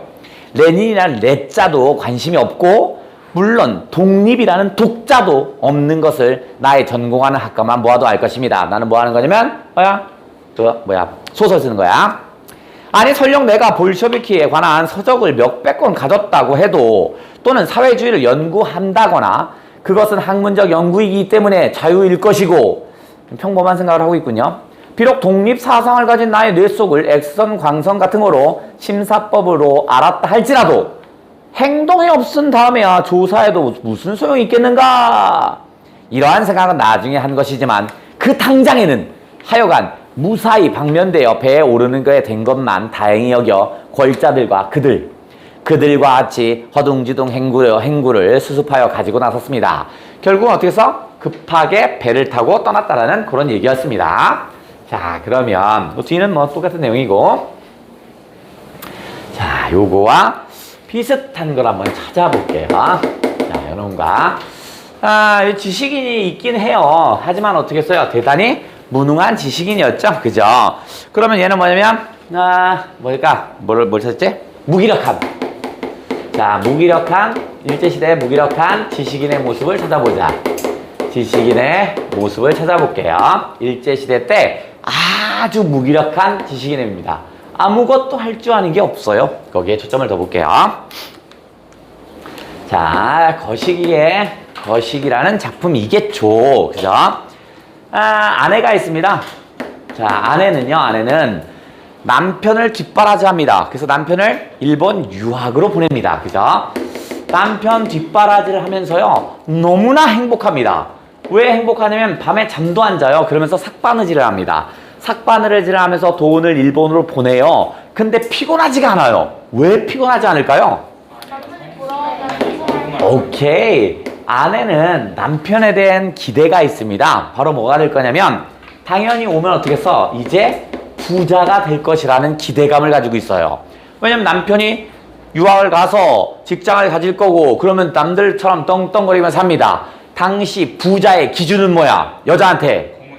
레닌이라는 레자도 관심이 없고 물론 독립이라는 독자도 없는 것을 나의 전공하는 학과만 모아도 알 것입니다. 나는 뭐 하는 거냐면 소설 쓰는 거야. 아니 설령 내가 볼셔비키에 관한 서적을 몇백 권 가졌다고 해도 또는 사회주의를 연구한다거나 그것은 학문적 연구이기 때문에 자유일 것이고 평범한 생각을 하고 있군요. 비록 독립 사상을 가진 나의 뇌 속을 X선, 광선 같은 거로 심사법으로 알았다 할지라도 행동이 없은 다음에야 조사해도 무슨 소용이 있겠는가? 이러한 생각은 나중에 한 것이지만 그 당장에는 하여간 무사히 방면되어 배에 오르는 거에 된 것만 다행히 여겨 골자들과 그들과 같이 허둥지둥 행구를 수습하여 가지고 나섰습니다. 결국은 어떻게 해서 급하게 배를 타고 떠났다라는 그런 얘기였습니다. 자, 그러면 뒤는 똑같은 내용이고 자, 요거와 비슷한 걸 한번 찾아볼게요. 자, 여러분과 지식인이 있긴 해요. 하지만 어떻게 써요? 대단히 무능한 지식인이었죠. 그죠? 그러면 얘는 뭐냐면 뭘 찾았지? 무기력한. 자, 무기력한 일제시대의 무기력한 지식인의 모습을 찾아보자. 지식인의 모습을 찾아볼게요. 일제시대 때 아주 무기력한 지식인입니다. 아무것도 할 줄 아는 게 없어요. 거기에 초점을 더 볼게요. 자, 거시기라는 작품이겠죠. 그죠? 아내가 있습니다. 자, 아내는 남편을 뒷바라지합니다. 그래서 남편을 일본 유학으로 보냅니다. 그죠? 남편 뒷바라지를 하면서요, 너무나 행복합니다. 왜 행복하냐면 밤에 잠도 안 자요. 그러면서 삭바느질을 합니다. 삭바느질을 하면서 돈을 일본으로 보내요. 근데 피곤하지가 않아요. 왜 피곤하지 않을까요? 오케이. 아내는 남편에 대한 기대가 있습니다. 바로 뭐가 될 거냐면 당연히 오면 어떻게 써? 이제 부자가 될 것이라는 기대감을 가지고 있어요. 왜냐면 남편이 유학을 가서 직장을 가질 거고 그러면 남들처럼 떵떵거리면서 삽니다. 당시 부자의 기준은 뭐야? 여자한테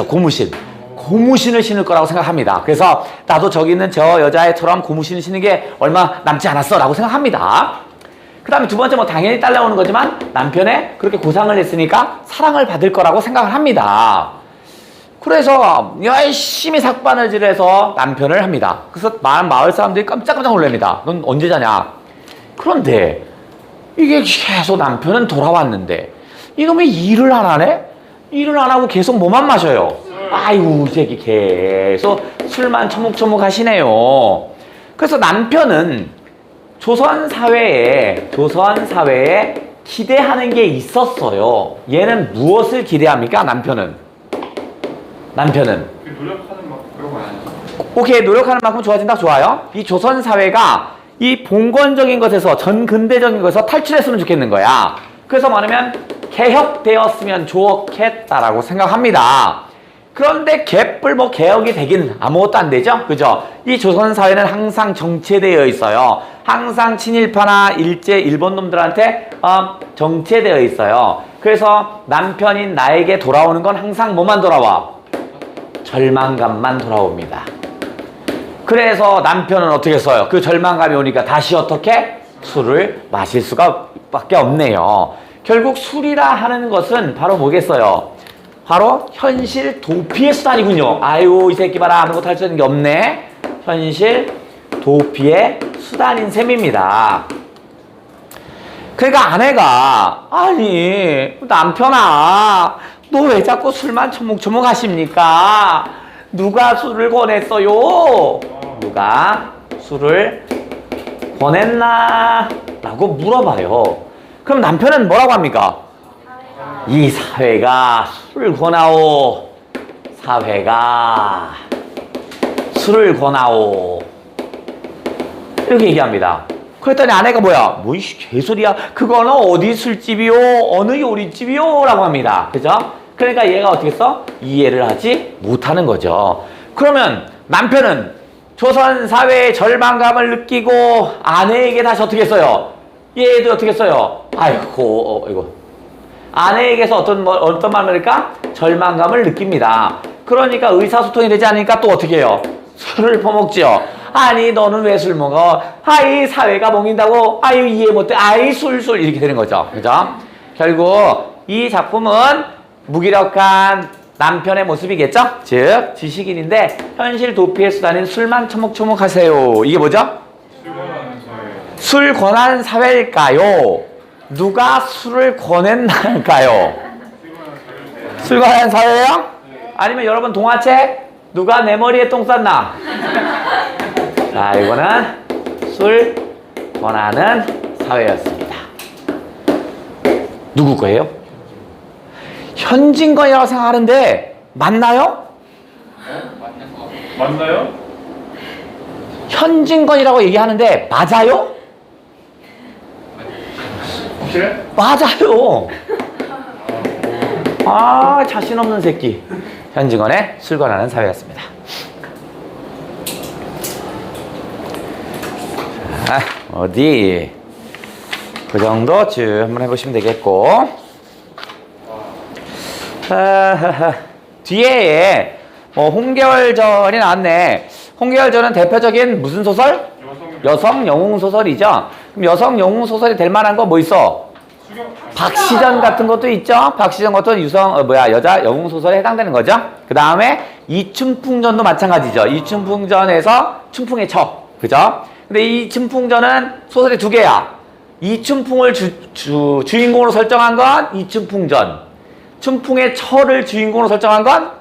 고무신. 그렇죠. 고무신을 신을 거라고 생각합니다. 그래서 나도 저기 있는 저 여자애처럼 고무신을 신는 게 얼마 남지 않았어 라고 생각합니다. 그 다음에 두 번째 뭐 당연히 딸려오는 거지만 남편의 그렇게 고상을 했으니까 사랑을 받을 거라고 생각을 합니다. 그래서 열심히 삭바느질해서 남편을 합니다. 그래서 마을 사람들이 깜짝깜짝 놀랍니다. 넌 언제 자냐? 그런데 이게 계속 남편은 돌아왔는데 이놈이 일을 안 하네? 일을 안 하고 계속 뭐만 마셔요? 아이고 이 새끼 계속 술만 처묵처묵 하시네요. 그래서 남편은 조선 사회에 기대하는 게 있었어요. 얘는 무엇을 기대합니까? 남편은 노력하는 막 그런 거 아니야? 오케이, 노력하는 만큼 좋아진다. 좋아요. 이 조선 사회가 이 봉건적인 것에서 전근대적인 것에서 탈출했으면 좋겠는 거야. 그래서 말하면 개혁되었으면 좋겠다라고 생각합니다. 그런데 개뿔 뭐 개혁이 되긴 아무것도 안 되죠. 그죠? 이 조선 사회는 항상 정체되어 있어요. 항상 친일파나 일본 놈들한테 정체되어 있어요. 그래서 남편인 나에게 돌아오는 건 항상 뭐만 돌아와? 절망감만 돌아옵니다. 그래서 남편은 어떻게 써요? 그 절망감이 오니까 다시 어떻게? 술을 마실 수가 밖에 없네요. 결국 술이라 하는 것은 바로 뭐겠어요? 바로 현실 도피의 수단이군요. 아유 이 새끼 봐라 아무것도 할 수 있는 게 없네. 현실 도피의 수단인 셈입니다. 그러니까 아내가 아니 남편아 너 왜 자꾸 술만 처묵처묵 하십니까? 누가 술을 권했어요? 누가 술을 권했나? 라고 물어봐요. 그럼 남편은 뭐라고 합니까? 이 사회가 술을 권하오. 사회가 술을 권하오. 이렇게 얘기합니다. 그랬더니 아내가 뭐야? 뭐 이 개소리야. 그거는 어디 술집이요? 어느 요리집이요? 라고 합니다. 그죠? 그러니까 얘가 어떻게 써? 이해를 하지 못하는 거죠. 그러면 남편은 조선 사회의 절망감을 느끼고 아내에게 다시 어떻게 써요? 얘도 어떻게 써요? 아이고, 이거. 아내에게서 어떤 말을 할까? 절망감을 느낍니다. 그러니까 의사소통이 되지 않으니까 또 어떻게 해요? 술을 퍼먹죠. 아니 너는 왜 술 먹어? 아이 사회가 먹인다고? 아유 이해 못해. 아이 술 이렇게 되는 거죠. 그죠? 결국 이 작품은 무기력한 남편의 모습이겠죠? 즉 지식인인데 현실 도피의 수단인 술만 처묵처묵 하세요. 이게 뭐죠? 술 권한 사회일까요? 누가 술을 권했나요? 술 권한 사회예요? 아니면 여러분 동화책? 누가 내 머리에 똥 쌌나? 자, 이거는 술 권하는 사회였습니다. 누구 거예요? 현진건이라고 생각하는데 맞나요? 맞나요? 현진건이라고 얘기하는데 맞아요? 확실해? 맞아요. 아, 자신 없는 새끼. 현진건의 술 권하는 사회였습니다. 자, 어디 그 정도 쭉 한번 해보시면 되겠고 뒤에 홍계월전이 나왔네. 홍계월전은 대표적인 무슨 소설? 여성 영웅 소설이죠. 그럼 여성 영웅 소설이 될 만한 거 뭐 있어? 박시전 같은 것도 있죠. 박시전 같은 여자 영웅 소설에 해당되는 거죠. 그 다음에 이춘풍전도 마찬가지죠. 이춘풍전에서 춘풍의 처, 그죠? 근데 이 춘풍전은 소설이 두 개야. 이춘풍을 주인공으로 설정한 건 이춘풍전. 춘풍의 처를 주인공으로 설정한 건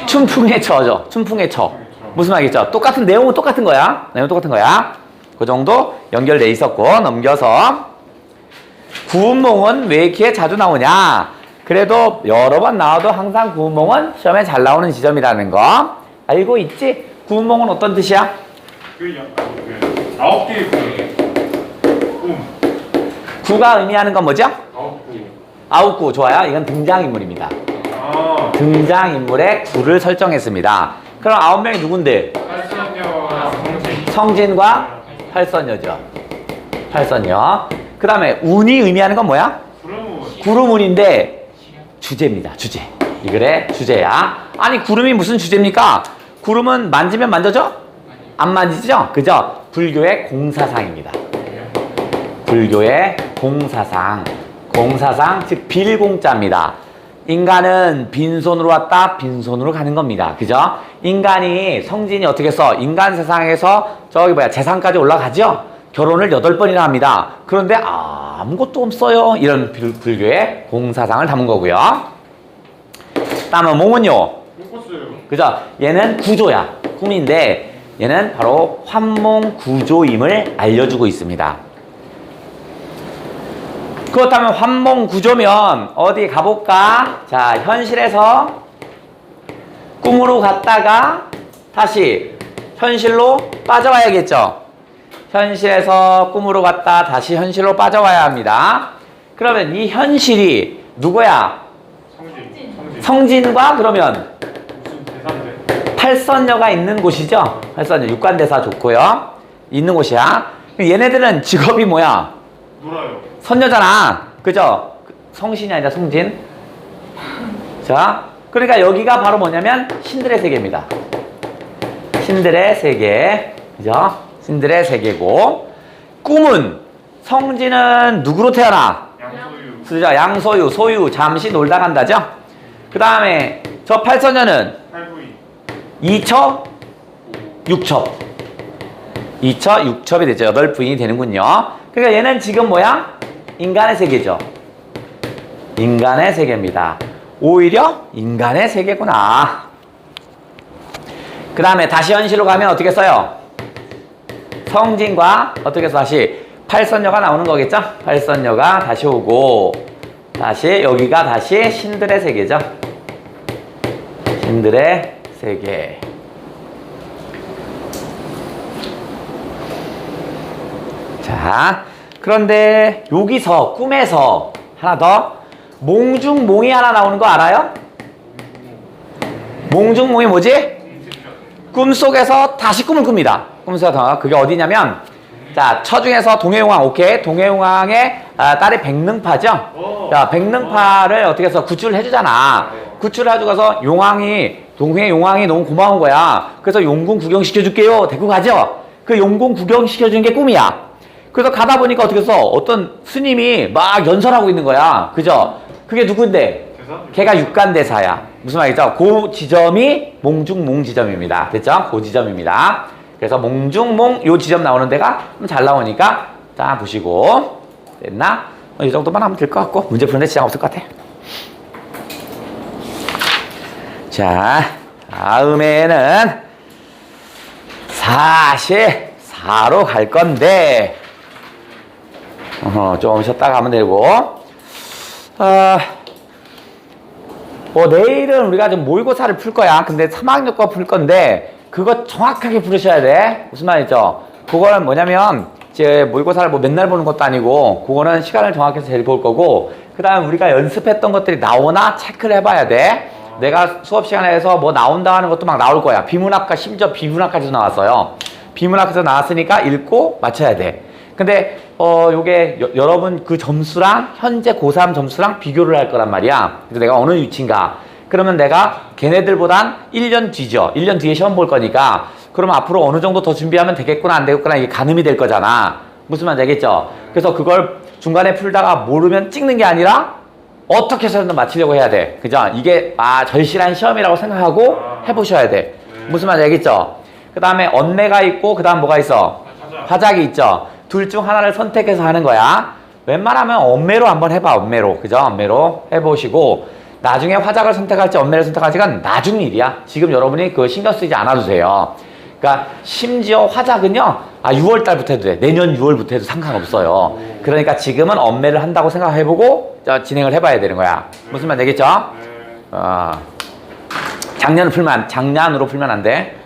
춘풍의 처죠. 춘풍의 처. 무슨 말이겠죠? 똑같은 내용은 똑같은 거야. 내용은 똑같은 거야. 그 정도 연결돼 있었고 넘겨서 구운몽은 왜 이렇게 자주 나오냐? 그래도 여러 번 나와도 항상 구운몽은 시험에 잘 나오는 지점이라는 거 알고 있지? 구운몽은 어떤 뜻이야? 그 9개의 구가 의미하는 건 뭐죠? 9구. 아홉구 좋아요. 이건 등장인물입니다. 아. 등장인물의 구를 설정했습니다. 그럼 9명이 누군데? 팔선녀와 성진. 성진과 팔선녀죠. 팔선녀. 그 다음에 운이 의미하는 건 뭐야? 구름운인데 주제입니다. 주제. 이 글의 주제야. 아니 구름이 무슨 주제입니까? 구름은 만지면 만져져? 안 만지죠? 그죠? 불교의 공사상입니다. 불교의 공사상. 공사상 즉 빌공자입니다. 인간은 빈손으로 왔다 빈손으로 가는 겁니다. 그죠? 인간이 성진이 어떻게 써? 인간 세상에서 재산까지 올라가죠? 결혼을 8번이나 합니다. 그런데 아무것도 없어요. 이런 불교의 공사상을 담은 거고요. 다음은 몽은요. 그죠? 얘는 구조야. 꿈인데 얘는 바로 환몽구조임을 알려주고 있습니다. 그렇다면 환몽구조면 어디 가볼까? 자, 현실에서 꿈으로 갔다가 다시 현실로 빠져와야겠죠. 현실에서 꿈으로 갔다 다시 현실로 빠져와야 합니다. 그러면 이 현실이 누구야? 성진과 그러면 팔선녀가 있는 곳이죠. 팔선녀 육관대사 좋고요. 있는 곳이야. 얘네들은 직업이 뭐야? 놀아요. 선녀잖아. 그죠? 성신이 아니라 성진. 자, 그러니까 여기가 바로 뭐냐면 신들의 세계입니다. 신들의 세계. 그죠? 신들의 세계고, 꿈은 성진은 누구로 태어나? 양소유. 그죠? 양소유, 소유, 잠시 놀다 간다죠? 그 다음에 저 팔선녀는 2처, 6첩. 2처, 6첩이 되죠. 8부인이 되는군요. 그러니까 얘는 지금 뭐야? 인간의 세계죠. 인간의 세계입니다. 오히려 인간의 세계구나. 그 다음에 다시 현실로 가면 어떻게 써요? 성진과 어떻게 해서 다시 팔선녀가 나오는 거겠죠? 팔선녀가 다시 오고 다시 여기가 다시 신들의 세계죠. 신들의 세계. 자, 그런데 여기서 꿈에서 하나 더 몽중몽이 하나 나오는 거 알아요? 몽중몽이 뭐지? 꿈속에서 다시 꿈을 꿉니다. 꿈속에서 그게 어디냐면 자, 처 중에서 동해용왕, 오케이. 동해용왕의 딸이 백능파죠. 자, 백능파를 어떻게 해서 구출을 해주잖아. 구출을 해주고서 동해용왕이 너무 고마운 거야. 그래서 용궁 구경시켜줄게요. 데리고 가죠. 그 용궁 구경시켜주는 게 꿈이야. 그래서 가다 보니까 어떻게 해서 어떤 스님이 막 연설하고 있는 거야. 그죠? 그게 누군데? 걔가 육관대사야. 무슨 말이죠? 그 지점이 몽중몽 지점입니다. 됐죠? 그 지점입니다. 그래서 몽중몽 요 지점 나오는 데가 잘 나오니까 자 보시고 됐나? 이 정도만 하면 될 것 같고 문제 푸는데 지장 없을 것 같아. 자, 다음에는 44로 갈 건데 좀 쉬었다 가면 되고 내일은 우리가 좀 모의고사를 풀 거야. 근데 3학년 거 풀 건데 그거 정확하게 부르셔야 돼. 무슨 말이죠? 그거는 뭐냐면 이제 모의고사를 뭐 맨날 보는 것도 아니고 그거는 시간을 정확히 제일 볼 거고 그 다음 우리가 연습했던 것들이 나오나 체크를 해봐야 돼. 내가 수업 시간에서 뭐 나온다 하는 것도 막 나올 거야. 비문학과 심지어 비문학까지도 나왔어요. 비문학에서 나왔으니까 읽고 맞춰야 돼. 근데 요게 여러분 그 점수랑 현재 고3 점수랑 비교를 할 거란 말이야. 그래서 내가 어느 위치인가. 그러면 내가 걔네들보단 1년 뒤죠. 1년 뒤에 시험 볼 거니까 그러면 앞으로 어느 정도 더 준비하면 되겠구나 안 되겠구나 이게 가늠이 될 거잖아. 무슨 말인지 알겠죠? 그래서 그걸 중간에 풀다가 모르면 찍는 게 아니라 어떻게 해서든 맞추려고 해야 돼. 그죠? 이게 절실한 시험이라고 생각하고 해보셔야 돼. 무슨 말인지 알겠죠? 그 다음에 언매가 있고 그 다음 뭐가 있어? 화작이 있죠? 둘 중 하나를 선택해서 하는 거야. 웬만하면 언매로 한번 해봐. 언매로. 그죠? 언매로 해보시고 나중에 화작을 선택할지 언매를 선택할지가 나중 일이야. 지금 여러분이 그 신경 쓰지 않아도 돼요. 그러니까 심지어 화작은요 6월 달부터 해도 돼. 내년 6월부터 해도 상관없어요. 그러니까 지금은 언매를 한다고 생각해보고 진행을 해봐야 되는 거야. 무슨 말 되겠죠? 장난으로 풀면 안 돼.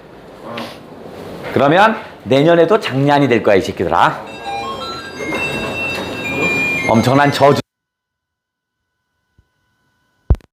그러면 내년에도 장난이 될 거야 이 새끼들아. 엄청난 저주.